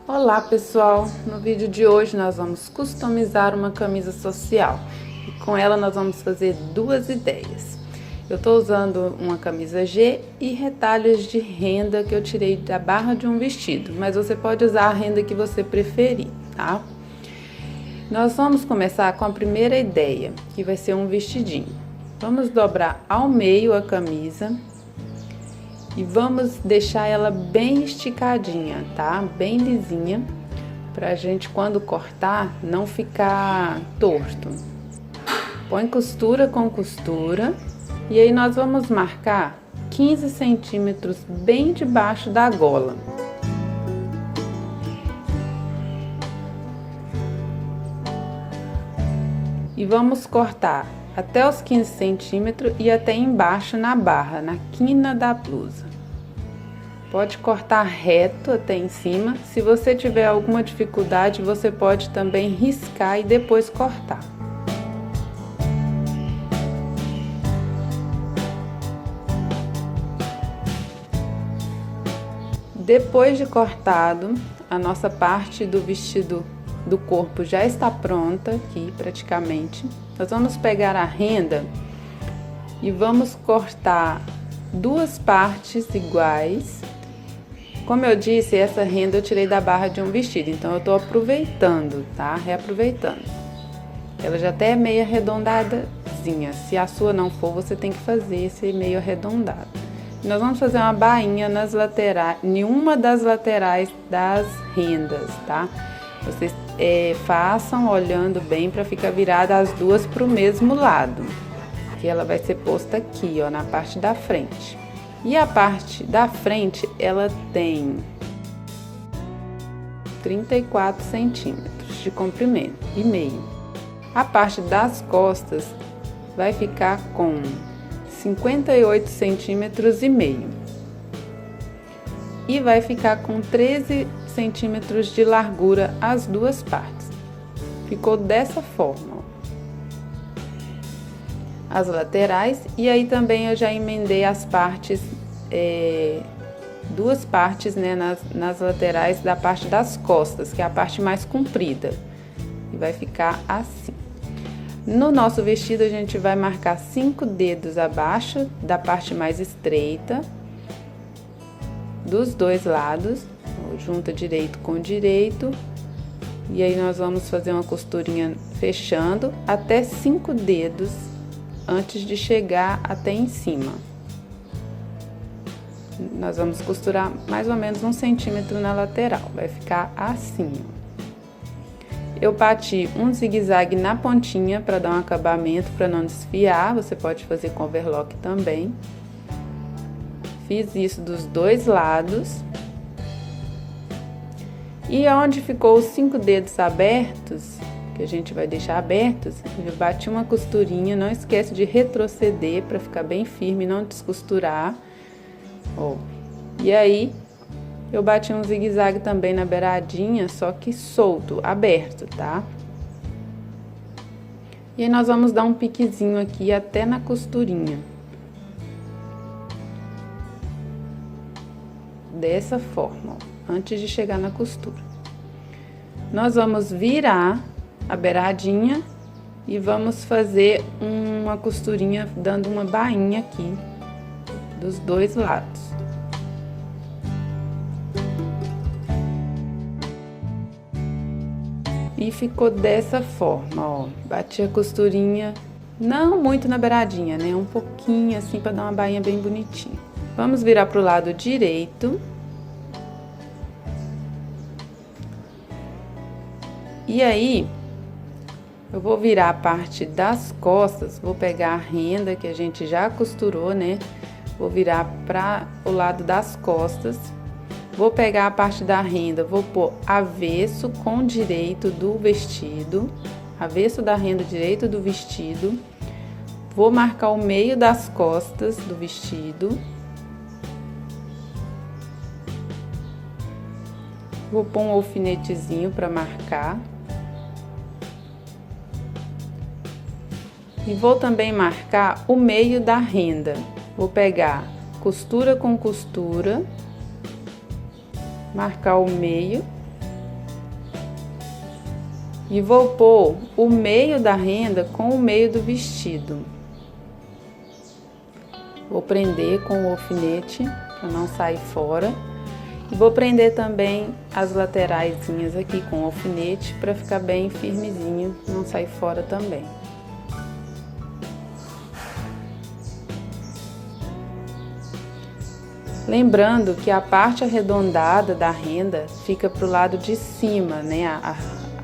Olá pessoal, no vídeo de hoje nós vamos customizar uma camisa social e com ela nós vamos fazer duas ideias. Eu estou usando uma camisa G e retalhos de renda que eu tirei da barra de um vestido, mas você pode usar a renda que você preferir, tá? Nós vamos começar com a primeira ideia, que vai ser um vestidinho. Vamos dobrar ao meio a camisa e vamos deixar ela bem esticadinha, tá? Bem lisinha, pra gente quando cortar não ficar torto. Põe costura com costura e aí nós vamos marcar 15 centímetros bem debaixo da gola. E vamos cortar até os 15 centímetros e até embaixo na barra, na quina da blusa. Pode cortar reto até em cima. Se você tiver alguma dificuldade, você pode também riscar e depois cortar. Depois de cortado, a nossa parte do vestido do corpo já está pronta aqui praticamente. Nós vamos pegar a renda e vamos cortar duas partes iguais. Como eu disse, essa renda eu tirei da barra de um vestido, então eu tô aproveitando, tá? Reaproveitando. Ela já até é meio arredondadazinha. Se a sua não for, você tem que fazer esse meio arredondado. Nós vamos fazer uma bainha nas laterais, em uma das laterais das rendas, tá? Vocês façam olhando bem para ficar virada as duas para o mesmo lado, que ela vai ser posta aqui, ó, na parte da frente. E a parte da frente, ela tem 34 centímetros de comprimento e meio. A parte das costas vai ficar com 58 centímetros e meio. E vai ficar com 13 centímetros de largura as duas partes. Ficou dessa forma, ó. As laterais, e aí também eu já emendei as partes, duas partes, né, nas laterais da parte das costas, que é a parte mais comprida, e vai ficar assim. No nosso vestido a gente vai marcar 5 dedos abaixo da parte mais estreita, dos dois lados, junta direito com direito, e aí nós vamos fazer uma costurinha fechando até 5 dedos antes de chegar até em cima. Nós vamos costurar mais ou menos 1 centímetro na lateral, vai ficar assim, ó. Eu bati um zigue-zague na pontinha para dar um acabamento, para não desfiar, você pode fazer com overlock também. Fiz isso dos dois lados. E onde ficou os 5 dedos abertos, que a gente vai deixar abertos, eu bati uma costurinha, não esquece de retroceder para ficar bem firme e não descosturar. Ó. E aí, eu bati um zigue-zague também na beiradinha, só que solto, aberto, tá? E aí nós vamos dar um piquezinho aqui até na costurinha. Dessa forma, ó, antes de chegar na costura. Nós vamos virar a beiradinha e vamos fazer uma costurinha dando uma bainha aqui dos dois lados. E ficou dessa forma, ó. Bati a costurinha, não muito na beiradinha, né? Um pouquinho assim para dar uma bainha bem bonitinha. Vamos virar pro lado direito. E aí, eu vou virar a parte das costas, vou pegar a renda que a gente já costurou, né? Vou virar para o lado das costas. Vou pegar a parte da renda, vou pôr avesso com direito do vestido, avesso da renda direito do vestido. Vou marcar o meio das costas do vestido. Vou pôr um alfinetezinho para marcar. E vou também marcar o meio da renda. Vou pegar costura com costura, marcar o meio E vou pôr o meio da renda com o meio do vestido. Vou prender com o alfinete para não sair fora. E vou prender também as lateraisinhas aqui com o alfinete para ficar bem firmezinho, não sair fora também. Lembrando que a parte arredondada da renda fica para o lado de cima, né? A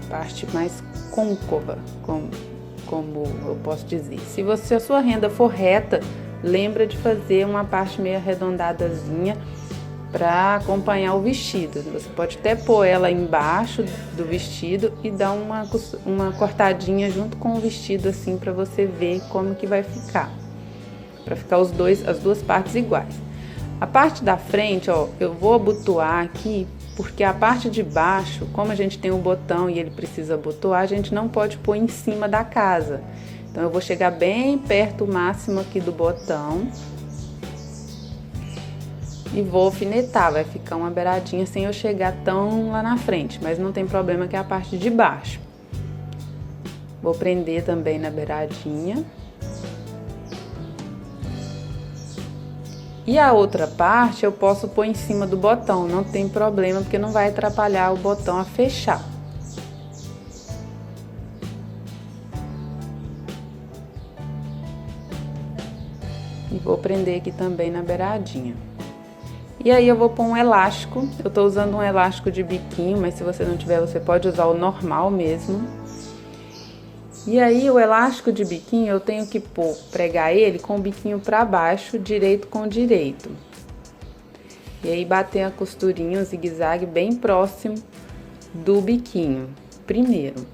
parte mais côncava, como eu posso dizer. Se a sua renda for reta, lembra de fazer uma parte meio arredondadazinha para acompanhar o vestido. Você pode até pôr ela embaixo do vestido e dar uma cortadinha junto com o vestido assim para você ver como que vai ficar. Para ficar as duas partes iguais. A parte da frente, ó, eu vou abotoar aqui, porque a parte de baixo, como a gente tem um botão e ele precisa abotoar, a gente não pode pôr em cima da casa. Então, eu vou chegar bem perto o máximo aqui do botão e vou alfinetar, vai ficar uma beiradinha sem eu chegar tão lá na frente, mas não tem problema que é a parte de baixo. Vou prender também na beiradinha. E a outra parte eu posso pôr em cima do botão, não tem problema, porque não vai atrapalhar o botão a fechar. E vou prender aqui também na beiradinha. E aí eu vou pôr um elástico, eu tô usando um elástico de biquinho, mas se você não tiver, você pode usar o normal mesmo. E aí o elástico de biquinho eu tenho que pregar ele com o biquinho para baixo, direito com direito. E aí bater a costurinha, o zigue-zague bem próximo do biquinho, primeiro.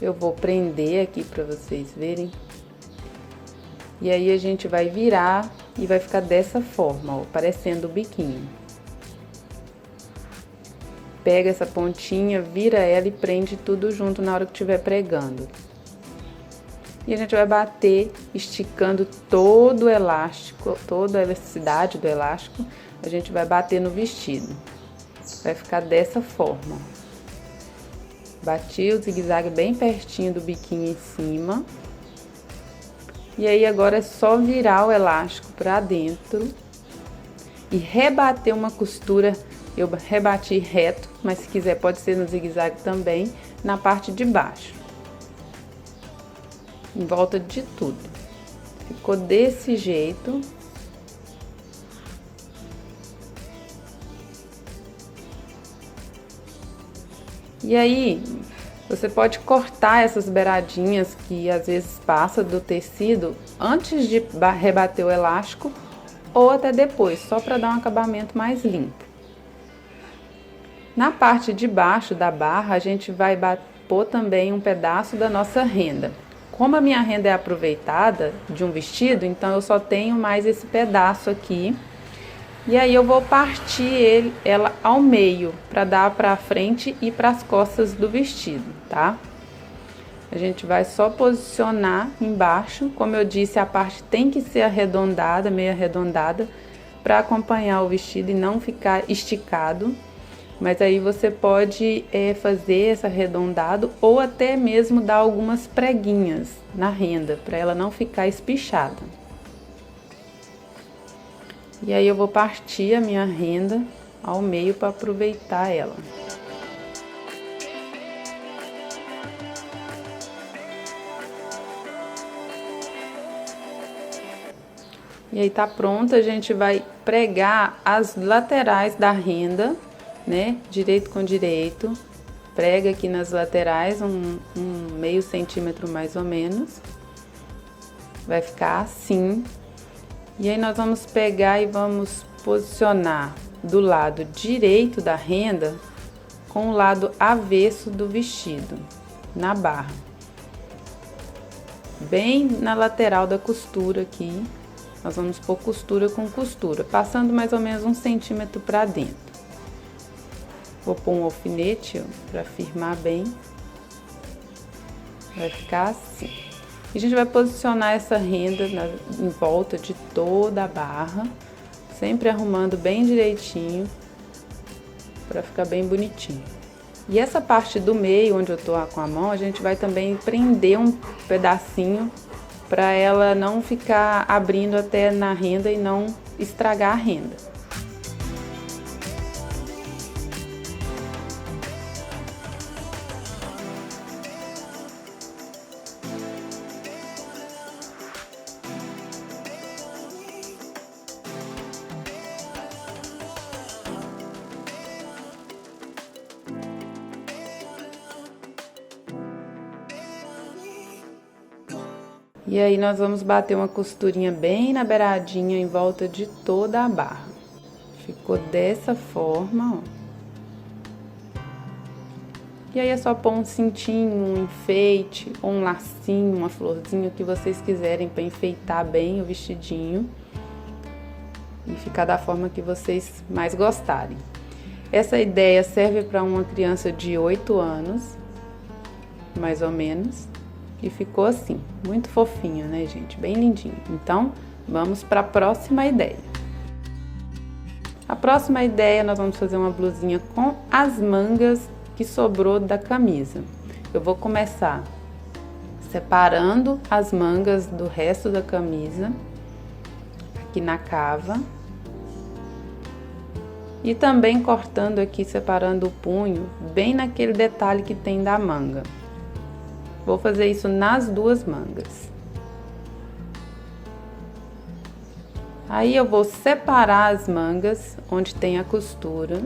Eu vou prender aqui para vocês verem. E aí a gente vai virar e vai ficar dessa forma, ó, parecendo o biquinho. Pega essa pontinha, vira ela e prende tudo junto na hora que estiver pregando. E a gente vai bater, esticando todo o elástico, toda a elasticidade do elástico, a gente vai bater no vestido. Vai ficar dessa forma. Bati o zigue-zague bem pertinho do biquinho em cima. E aí agora é só virar o elástico para dentro e rebater uma costura. Eu rebati reto, mas se quiser pode ser no zigue-zague também, na parte de baixo. Em volta de tudo. Ficou desse jeito. E aí, você pode cortar essas beiradinhas que às vezes passa do tecido antes de rebater o elástico ou até depois, só para dar um acabamento mais limpo. Na parte de baixo da barra, a gente vai pôr também um pedaço da nossa renda. Como a minha renda é aproveitada de um vestido, então eu só tenho mais esse pedaço aqui. E aí eu vou partir ela ao meio, para dar para frente e para as costas do vestido, tá? A gente vai só posicionar embaixo. Como eu disse, a parte tem que ser arredondada, meio arredondada, para acompanhar o vestido e não ficar esticado. Mas aí você pode fazer esse arredondado ou até mesmo dar algumas preguinhas na renda, para ela não ficar espichada. E aí eu vou partir a minha renda ao meio para aproveitar ela. E aí tá pronto, a gente vai pregar as laterais da renda, né? Direito com direito. Prega aqui nas laterais um meio centímetro mais ou menos. Vai ficar assim. E aí nós vamos pegar e vamos posicionar do lado direito da renda com o lado avesso do vestido, na barra. Bem na lateral da costura aqui, nós vamos pôr costura com costura, passando mais ou menos 1 centímetro para dentro. Vou pôr um alfinete para firmar bem. Vai ficar assim. E a gente vai posicionar essa renda em volta de toda a barra, sempre arrumando bem direitinho, para ficar bem bonitinho. E essa parte do meio, onde eu tô com a mão, a gente vai também prender um pedacinho para ela não ficar abrindo até na renda e não estragar a renda. E aí nós vamos bater uma costurinha bem na beiradinha em volta de toda a barra. Ficou dessa forma, ó. E aí é só pôr um cintinho, um enfeite, ou um lacinho, uma florzinha, o que vocês quiserem para enfeitar bem o vestidinho. E ficar da forma que vocês mais gostarem. Essa ideia serve para uma criança de 8 anos, mais ou menos. E ficou assim, muito fofinho, né, gente? Bem lindinho. Então, vamos para a próxima ideia. A próxima ideia, nós vamos fazer uma blusinha com as mangas que sobrou da camisa. Eu vou começar separando as mangas do resto da camisa, aqui na cava. E também cortando aqui, separando o punho, bem naquele detalhe que tem da manga. Vou fazer isso nas duas mangas. Aí eu vou separar as mangas onde tem a costura.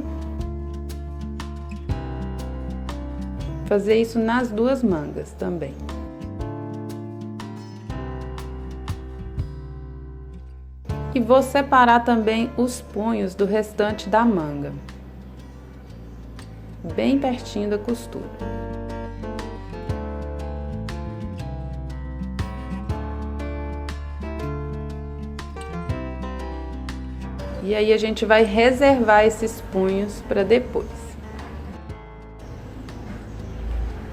Fazer isso nas duas mangas também. E vou separar também os punhos do restante da manga. Bem pertinho da costura. E aí a gente vai reservar esses punhos para depois.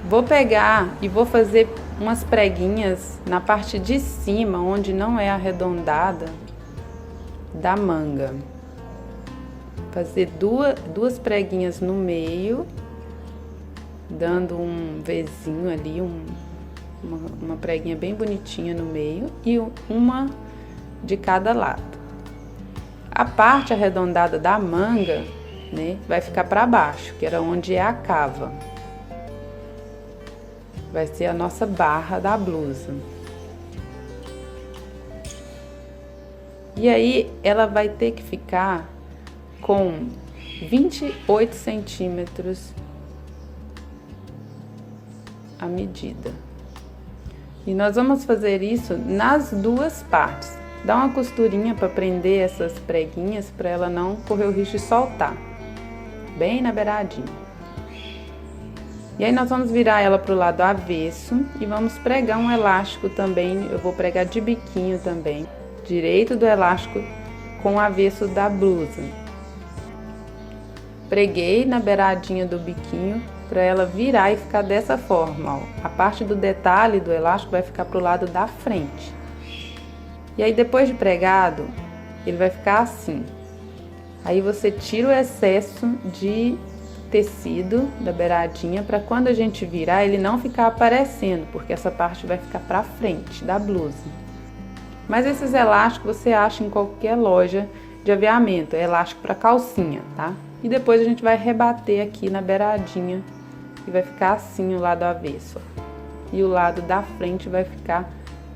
Vou pegar e vou fazer umas preguinhas na parte de cima, onde não é arredondada, da manga. Fazer duas preguinhas no meio, dando um Vzinho ali, uma preguinha bem bonitinha no meio e uma de cada lado. A parte arredondada da manga, né, vai ficar para baixo, que era onde é a cava. Vai ser a nossa barra da blusa. E aí, ela vai ter que ficar com 28 centímetros a medida. E nós vamos fazer isso nas duas partes. Dá uma costurinha para prender essas preguinhas para ela não correr o risco de soltar. Bem na beiradinha. E aí nós vamos virar ela pro lado avesso e vamos pregar um elástico também. Eu vou pregar de biquinho também, direito do elástico com o avesso da blusa. Preguei na beiradinha do biquinho para ela virar e ficar dessa forma, ó. A parte do detalhe do elástico vai ficar pro lado da frente. E aí depois de pregado, ele vai ficar assim. Aí você tira o excesso de tecido da beiradinha para quando a gente virar ele não ficar aparecendo, porque essa parte vai ficar para frente da blusa. Mas esses elásticos você acha em qualquer loja de aviamento, é elástico para calcinha, tá? E depois a gente vai rebater aqui na beiradinha e vai ficar assim o lado avesso, ó. E o lado da frente vai ficar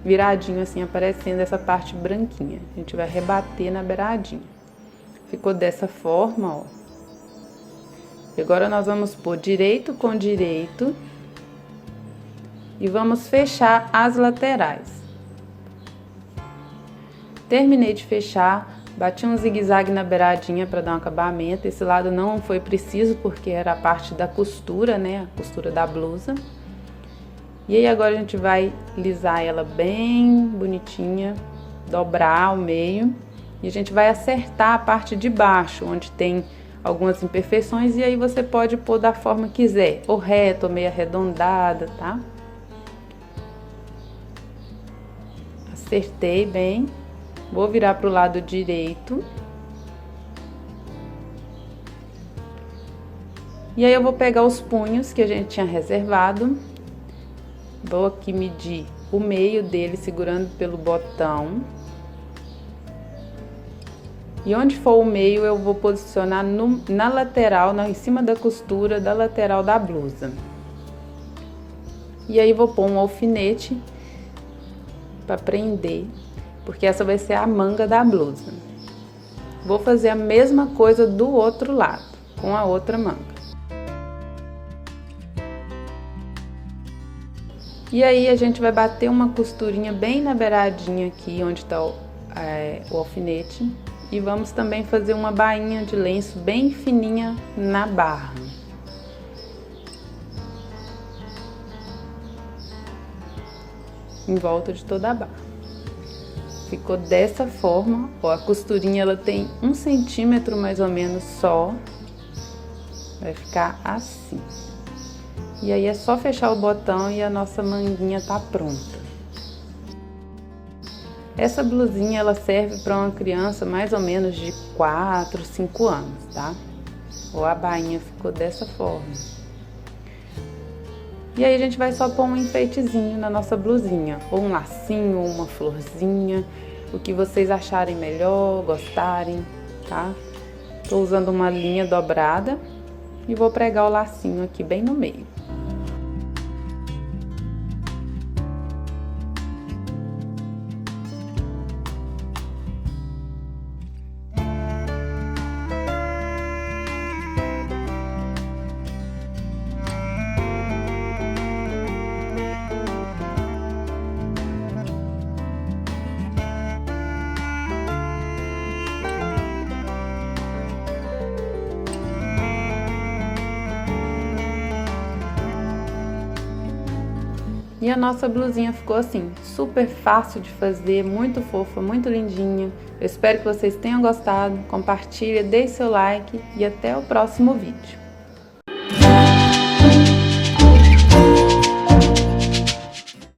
viradinho assim, aparecendo essa parte branquinha. A gente vai rebater na beiradinha. Ficou dessa forma, ó. E agora nós vamos pôr direito com direito e vamos fechar as laterais. Terminei de fechar, bati um zigue-zague na beiradinha para dar um acabamento. Esse lado não foi preciso porque era a parte da costura, né? A costura da blusa. E aí agora a gente vai lisar ela bem bonitinha, dobrar ao meio e a gente vai acertar a parte de baixo, onde tem algumas imperfeições, e aí você pode pôr da forma que quiser, ou reta ou meio arredondada, tá? Acertei bem, vou virar pro lado direito. E aí eu vou pegar os punhos que a gente tinha reservado, vou aqui medir o meio dele segurando pelo botão. E onde for o meio eu vou posicionar na lateral, em cima da costura da lateral da blusa. E aí vou pôr um alfinete para prender, porque essa vai ser a manga da blusa. Vou fazer a mesma coisa do outro lado, com a outra manga. E aí a gente vai bater uma costurinha bem na beiradinha aqui, onde está o alfinete. E vamos também fazer uma bainha de lenço bem fininha na barra. Em volta de toda a barra. Ficou dessa forma, ó, a costurinha ela tem 1 centímetro mais ou menos só. Vai ficar assim. E aí é só fechar o botão e a nossa manguinha tá pronta. Essa blusinha ela serve para uma criança mais ou menos de 4, 5 anos, tá? Ou a bainha ficou dessa forma. E aí a gente vai só pôr um enfeitezinho na nossa blusinha, ou um lacinho, ou uma florzinha, o que vocês acharem melhor, gostarem, tá? Tô usando uma linha dobrada e vou pregar o lacinho aqui bem no meio. E a nossa blusinha ficou assim, super fácil de fazer, muito fofa, muito lindinha. Eu espero que vocês tenham gostado, compartilhe, deixe seu like e até o próximo vídeo.